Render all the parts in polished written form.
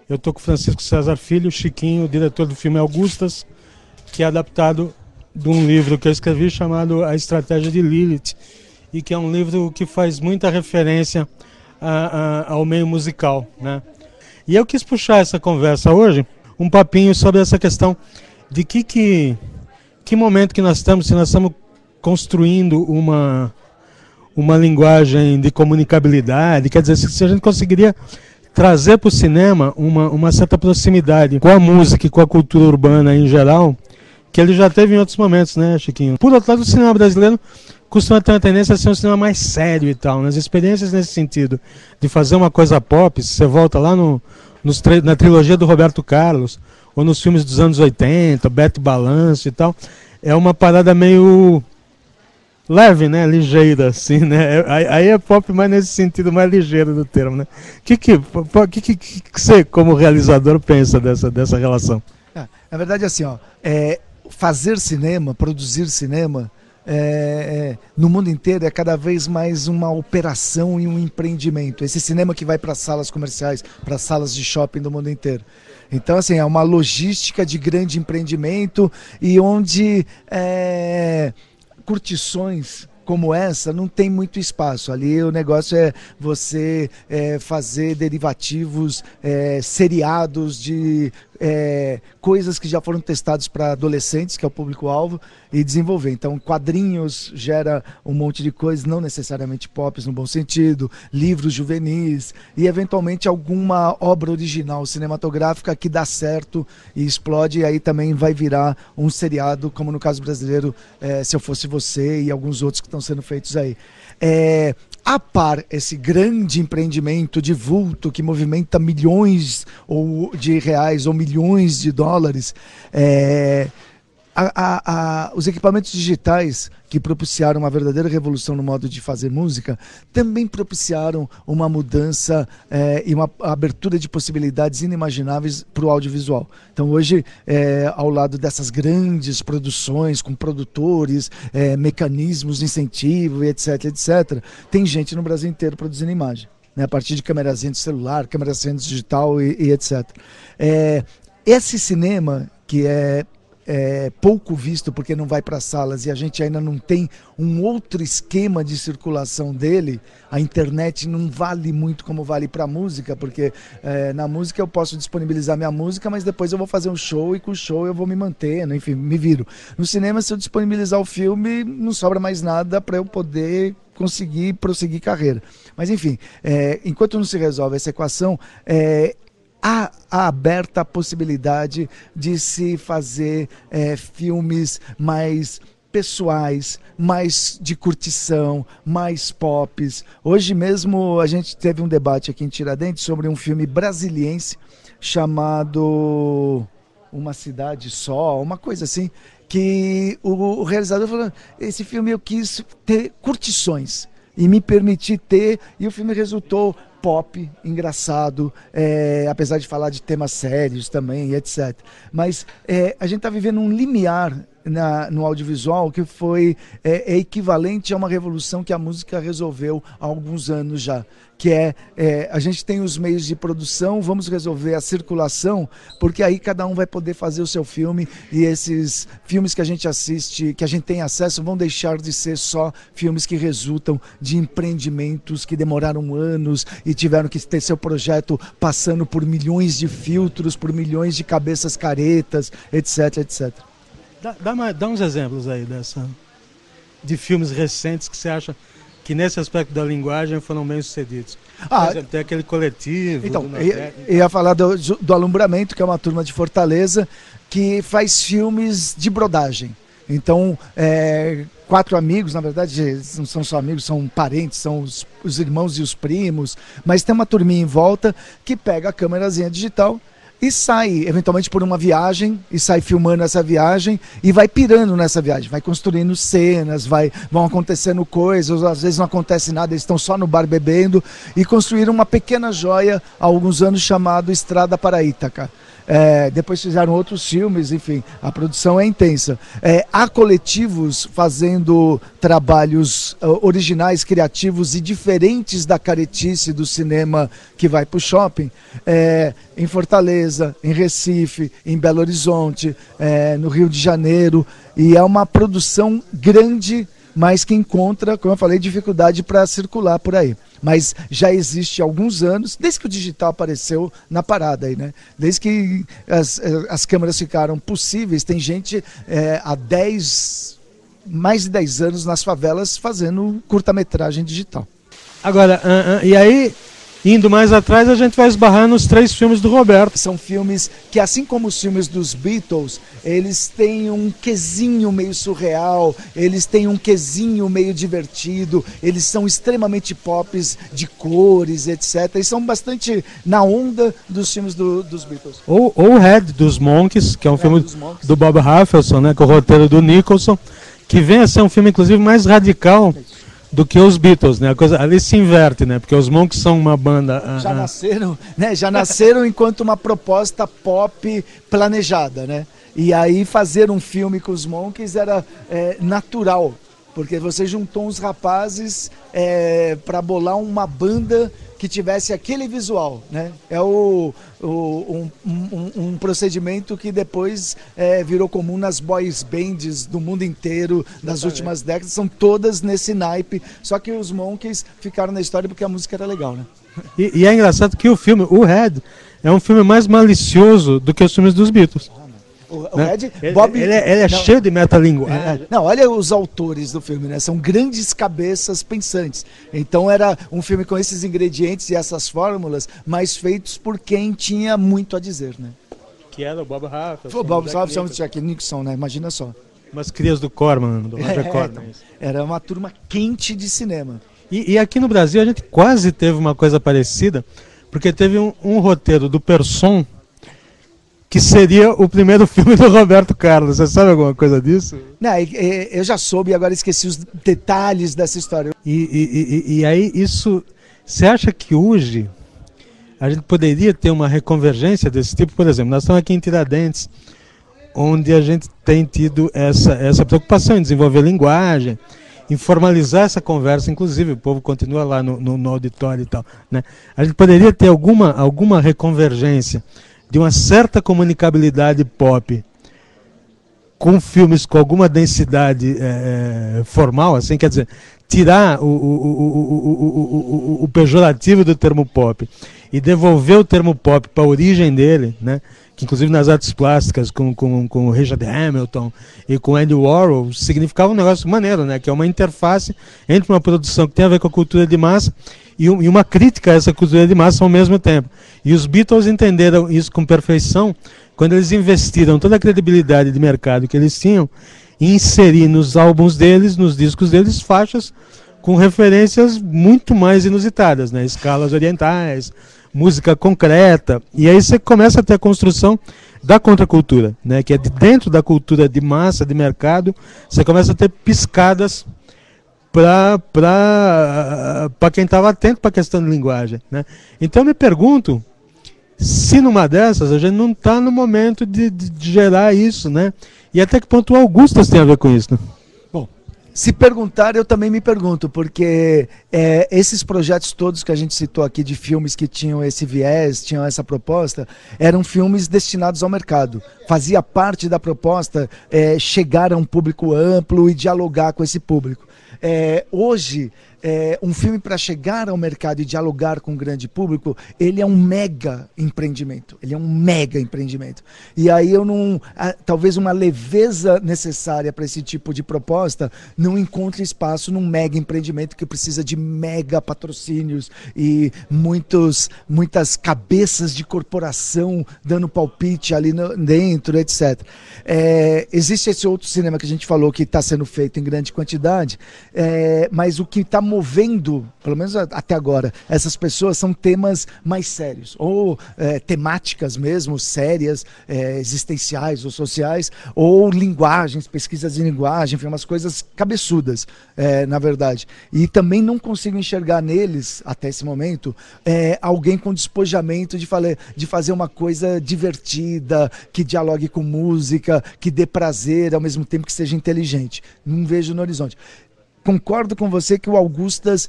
Eu estou com o Francisco César Filho, Chiquinho, o diretor do filme Augustas, que é adaptado de um livro que eu escrevi chamado A Estratégia de Lilith, e que é um livro que faz muita referência ao meio musical, né? E eu quis puxar essa conversa hoje, um papinho sobre essa questão de que momento que nós estamos, se nós estamos construindo uma linguagem de comunicabilidade, quer dizer, se a gente conseguiria trazer para o cinema uma certa proximidade com a música e com a cultura urbana em geral, que ele já teve em outros momentos, né, Chiquinho? Por outro lado, o cinema brasileiro costuma ter uma tendência a ser um cinema mais sério e tal, né? As experiências nesse sentido, de fazer uma coisa pop, se você volta lá na trilogia do Roberto Carlos, ou nos filmes dos anos 80, Bete Balanço e tal, é uma parada meio leve, né? Ligeira, assim, né? Aí é pop, mas nesse sentido mais ligeiro do termo, né? O que você, como realizador, pensa dessa relação? Na verdade, assim, ó, fazer cinema, produzir cinema, no mundo inteiro é cada vez mais uma operação e um empreendimento. Esse cinema que vai para salas comerciais, para salas de shopping do mundo inteiro. Então, assim, é uma logística de grande empreendimento e onde curtições como essa não tem muito espaço. Ali o negócio é você fazer derivativos, seriados de coisas que já foram testados para adolescentes, que é o público-alvo, e desenvolver. Então, quadrinhos gera um monte de coisas, não necessariamente pop no bom sentido, livros juvenis e, eventualmente, alguma obra original cinematográfica que dá certo e explode, e aí também vai virar um seriado, como no caso brasileiro, Se Eu Fosse Você e alguns outros que estão sendo feitos aí. A par esse grande empreendimento de vulto que movimenta milhões de reais ou milhões de dólares, os equipamentos digitais que propiciaram uma verdadeira revolução no modo de fazer música também propiciaram uma mudança e uma abertura de possibilidades inimagináveis para o audiovisual. Então hoje, ao lado dessas grandes produções com produtores, mecanismos de incentivo, etc, etc, tem gente no Brasil inteiro produzindo imagem, né, a partir de câmerazinha de celular, câmerazinha digital e etc. Esse cinema que é pouco visto porque não vai para salas e a gente ainda não tem um outro esquema de circulação dele, a internet não vale muito como vale para a música, porque na música eu posso disponibilizar minha música, mas depois eu vou fazer um show e com o show eu vou me manter, né? Enfim, me viro. No cinema, se eu disponibilizar o filme, não sobra mais nada para eu poder conseguir prosseguir carreira. Mas enfim, enquanto não se resolve essa equação, há aberta a possibilidade de se fazer filmes mais pessoais, mais de curtição, mais pops. Hoje mesmo a gente teve um debate aqui em Tiradentes sobre um filme brasiliense chamado Uma Cidade Só, uma coisa assim, que o realizador falou: esse filme eu quis ter curtições e me permitir ter, e o filme resultou pop, engraçado, apesar de falar de temas sérios também, etc. Mas a gente está vivendo um limiar no audiovisual que foi equivalente a uma revolução que a música resolveu há alguns anos já, que a gente tem os meios de produção, vamos resolver a circulação, porque aí cada um vai poder fazer o seu filme, e esses filmes que a gente assiste, que a gente tem acesso, vão deixar de ser só filmes que resultam de empreendimentos que demoraram anos e tiveram que ter seu projeto passando por milhões de filtros, por milhões de cabeças caretas, etc, etc. Dá uns exemplos aí de filmes recentes que você acha que nesse aspecto da linguagem foram bem sucedidos. Por exemplo, tem aquele Coletivo. Então, eu ia falar do Alumbramento, que é uma turma de Fortaleza que faz filmes de brodagem. Então, 4 amigos, na verdade, não são só amigos, são parentes, são os irmãos e os primos, mas tem uma turminha em volta que pega a câmerazinha digital e sai, eventualmente, por uma viagem, e sai filmando essa viagem, e vai pirando nessa viagem, vai construindo cenas, vão acontecendo coisas, às vezes não acontece nada, eles estão só no bar bebendo, e construíram uma pequena joia há alguns anos chamado Estrada para Ítaca. Depois fizeram outros filmes, enfim, a produção é intensa. Há coletivos fazendo trabalhos originais, criativos e diferentes da caretice do cinema que vai para o shopping, em Fortaleza, em Recife, em Belo Horizonte, no Rio de Janeiro, e é uma produção grande, mas que encontra, como eu falei, dificuldade para circular por aí. Mas já existe há alguns anos, desde que o digital apareceu na parada aí, né? Desde que as câmeras ficaram possíveis, tem gente há mais de 10 anos nas favelas fazendo curta-metragem digital. Agora, e aí, indo mais atrás, a gente vai esbarrar nos 3 filmes do Roberto. São filmes que, assim como os filmes dos Beatles, eles têm um quesinho meio surreal, eles têm um quesinho meio divertido, eles são extremamente pops de cores, etc. E são bastante na onda dos filmes dos Beatles. Ou o Red, dos Monkees, que é um filme do Bob Rafelson, né, com o roteiro do Nicholson, que vem a ser um filme, inclusive, mais radical do que os Beatles, né? A coisa ali se inverte, né? Porque os Monkees são uma banda... Já nasceram, né? Já nasceram enquanto uma proposta pop planejada, né? E aí fazer um filme com os Monkees era natural, porque você juntou uns rapazes para bolar uma banda que tivesse aquele visual, né? É um procedimento que depois virou comum nas boys bands do mundo inteiro das últimas décadas, são todas nesse naipe, só que os Monkees ficaram na história porque a música era legal, né? E é engraçado que o filme, o Red, é um filme mais malicioso do que os filmes dos Beatles. O né? Red, Bob... ele é cheio de metalinguagem. Não, olha os autores do filme, né? São grandes cabeças pensantes. Então era um filme com esses ingredientes e essas fórmulas, mas feitos por quem tinha muito a dizer, né? Que era o Bob Rafelson. O Bob Rafelson e o Jack Nicholson, né? Imagina só. Umas crias do Corman, do Roger Corman. Era uma turma quente de cinema. E aqui no Brasil a gente quase teve uma coisa parecida, porque teve um roteiro do Persson, que seria o primeiro filme do Roberto Carlos. Você sabe alguma coisa disso? Não, eu já soube e agora esqueci os detalhes dessa história. E aí isso... Você acha que hoje a gente poderia ter uma reconvergência desse tipo? Por exemplo, nós estamos aqui em Tiradentes, onde a gente tem tido essa preocupação em desenvolver linguagem, em formalizar essa conversa, inclusive o povo continua lá no auditório e tal, né? A gente poderia ter alguma reconvergência de uma certa comunicabilidade pop com filmes com alguma densidade formal, assim, quer dizer, tirar o pejorativo do termo pop e devolver o termo pop para a origem dele, né? Que inclusive nas artes plásticas com o Richard Hamilton e com Andy Warhol significava um negócio maneiro, né? Que é uma interface entre uma produção que tem a ver com a cultura de massa e uma crítica a essa cultura de massa ao mesmo tempo. E os Beatles entenderam isso com perfeição quando eles investiram toda a credibilidade de mercado que eles tinham em inserir nos álbuns deles, nos discos deles, faixas com referências muito mais inusitadas, né? Escalas orientais, música concreta, e aí você começa a ter a construção da contracultura, né? Que é de dentro da cultura de massa, de mercado, você começa a ter piscadas para quem estava atento para a questão de linguagem, né? Então eu me pergunto se numa dessas a gente não está no momento de gerar isso, né? E até que ponto o Augustas tem a ver com isso, né? Bom, se perguntar, eu também me pergunto, porque esses projetos todos que a gente citou aqui de filmes que tinham esse viés, tinham essa proposta, eram filmes destinados ao mercado. Fazia parte da proposta chegar a um público amplo e dialogar com esse público. Hoje, um filme para chegar ao mercado e dialogar com o grande público, ele é um mega empreendimento. Ele é um mega empreendimento. E aí talvez uma leveza necessária para esse tipo de proposta não encontre espaço num mega empreendimento que precisa de mega patrocínios e muitas cabeças de corporação dando palpite ali dentro, etc. Existe esse outro cinema que a gente falou que está sendo feito em grande quantidade, mas o que está movendo, pelo menos até agora, essas pessoas são temas mais sérios, ou temáticas mesmo, sérias, existenciais ou sociais, ou linguagens, pesquisas de linguagem, umas coisas cabeçudas, na verdade. E também não consigo enxergar neles, até esse momento, alguém com despojamento de fazer uma coisa divertida, que dialogue com música, que dê prazer, ao mesmo tempo que seja inteligente. Não vejo no horizonte. Concordo com você que o Augustas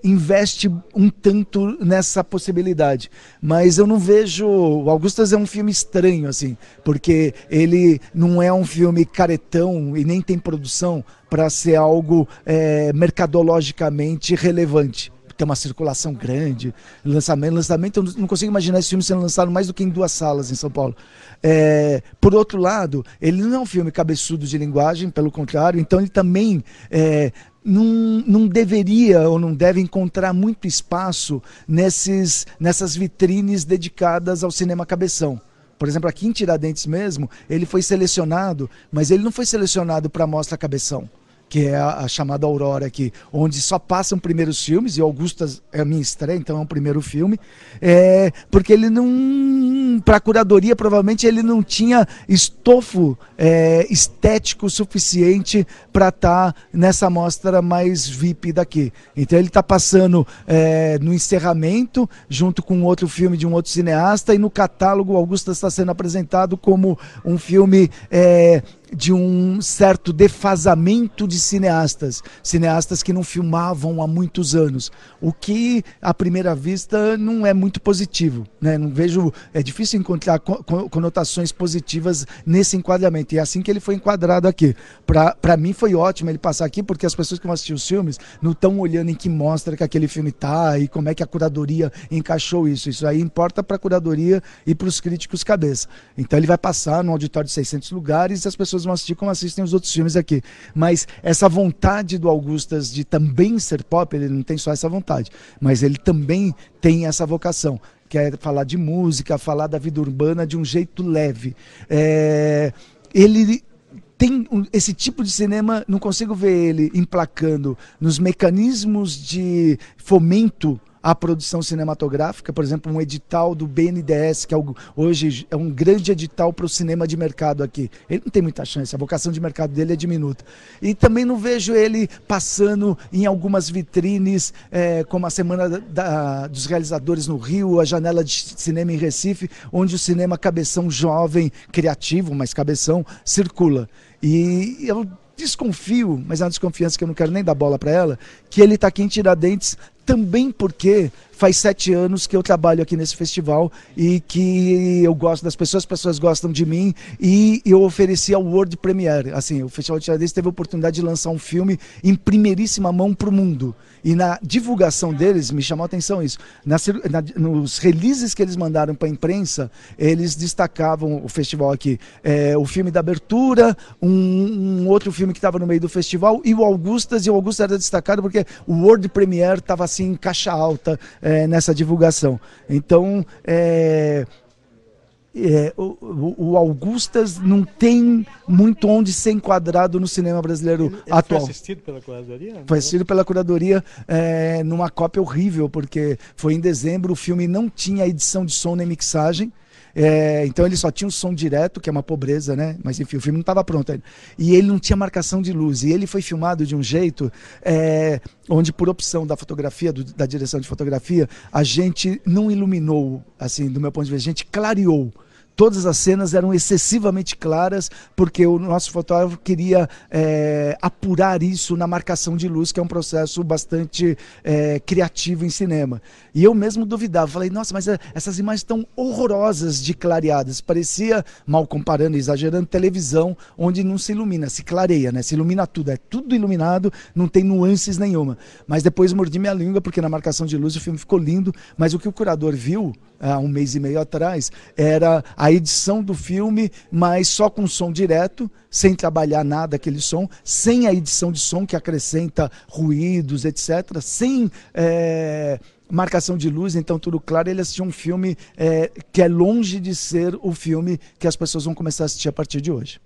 investe um tanto nessa possibilidade, mas eu não vejo... O Augustas é um filme estranho, assim, porque ele não é um filme caretão e nem tem produção para ser algo mercadologicamente relevante. Tem uma circulação grande, lançamento, eu não consigo imaginar esse filme sendo lançado mais do que em 2 salas em São Paulo. Por outro lado, ele não é um filme cabeçudo de linguagem, pelo contrário, então ele também não deveria ou não deve encontrar muito espaço nessas vitrines dedicadas ao cinema cabeção. Por exemplo, aqui em Tiradentes mesmo, ele foi selecionado, mas ele não foi selecionado para a Mostra Cabeção, que é a chamada Aurora aqui, onde só passam primeiros filmes, e Augustas é a minha estreia, então é um primeiro filme, porque ele não, para a curadoria, provavelmente ele não tinha estofo estético suficiente para estar nessa mostra mais VIP daqui. Então ele está passando no encerramento, junto com outro filme de um outro cineasta, e no catálogo Augustas está sendo apresentado como um filme... de um certo defasamento de cineastas que não filmavam há muitos anos, o que à primeira vista não é muito positivo, né? Não vejo, é difícil encontrar conotações positivas nesse enquadramento, e é assim que ele foi enquadrado aqui. Para mim foi ótimo ele passar aqui, porque as pessoas que vão assistir os filmes não estão olhando em que mostra que aquele filme está e como é que a curadoria encaixou isso aí importa para a curadoria e para os críticos cabeça. Então ele vai passar num auditório de 600 lugares e as pessoas vão assistir como assistem os outros filmes aqui. Mas essa vontade do Augustas de também ser pop, ele não tem só essa vontade, mas ele também tem essa vocação, que é falar de música, falar da vida urbana de um jeito leve. Ele tem esse tipo de cinema, não consigo ver ele emplacando nos mecanismos de fomento à produção cinematográfica, por exemplo, um edital do BNDES, que hoje é um grande edital para o cinema de mercado aqui. Ele não tem muita chance, a vocação de mercado dele é diminuta. E também não vejo ele passando em algumas vitrines, como a Semana dos Realizadores no Rio, a Janela de Cinema em Recife, onde o cinema cabeção jovem, criativo, mas cabeção, circula. E eu desconfio, mas é uma desconfiança que eu não quero nem dar bola para ela, que ele está aqui em Tiradentes também porque faz 7 anos que eu trabalho aqui nesse festival e que eu gosto das pessoas, as pessoas gostam de mim, e eu ofereci a World Premiere. Assim, o Festival de Tiradentes teve a oportunidade de lançar um filme em primeiríssima mão para o mundo. E na divulgação deles, me chamou a atenção isso, nos releases que eles mandaram para a imprensa, eles destacavam o festival aqui, o filme da abertura, um outro filme que estava no meio do festival, e o Augustas era destacado porque o World Premiere estava assim em caixa alta nessa divulgação. Então, o Augustas não tem muito onde ser enquadrado no cinema brasileiro atual. Foi assistido pela curadoria? Foi assistido pela curadoria numa cópia horrível, porque foi em dezembro, o filme não tinha edição de som nem mixagem. Então ele só tinha o som direto, que é uma pobreza, né? Mas enfim, o filme não estava pronto ainda. E ele não tinha marcação de luz. E ele foi filmado de um jeito onde, por opção da fotografia, da direção de fotografia, a gente não iluminou, assim, do meu ponto de vista, a gente clareou. Todas as cenas eram excessivamente claras, porque o nosso fotógrafo queria apurar isso na marcação de luz, que é um processo bastante criativo em cinema. E eu mesmo duvidava, falei, nossa, mas essas imagens estão horrorosas de clareadas. Parecia, mal comparando, exagerando, televisão, onde não se ilumina, se clareia, né? Se ilumina tudo, é tudo iluminado, não tem nuances nenhuma. Mas depois mordi minha língua, porque na marcação de luz o filme ficou lindo, mas o que o curador viu, há 1 mês e meio atrás, era a edição do filme, mas só com som direto, sem trabalhar nada aquele som, sem a edição de som que acrescenta ruídos, etc., sem marcação de luz, então tudo claro. Ele assistiu um filme que é longe de ser o filme que as pessoas vão começar a assistir a partir de hoje.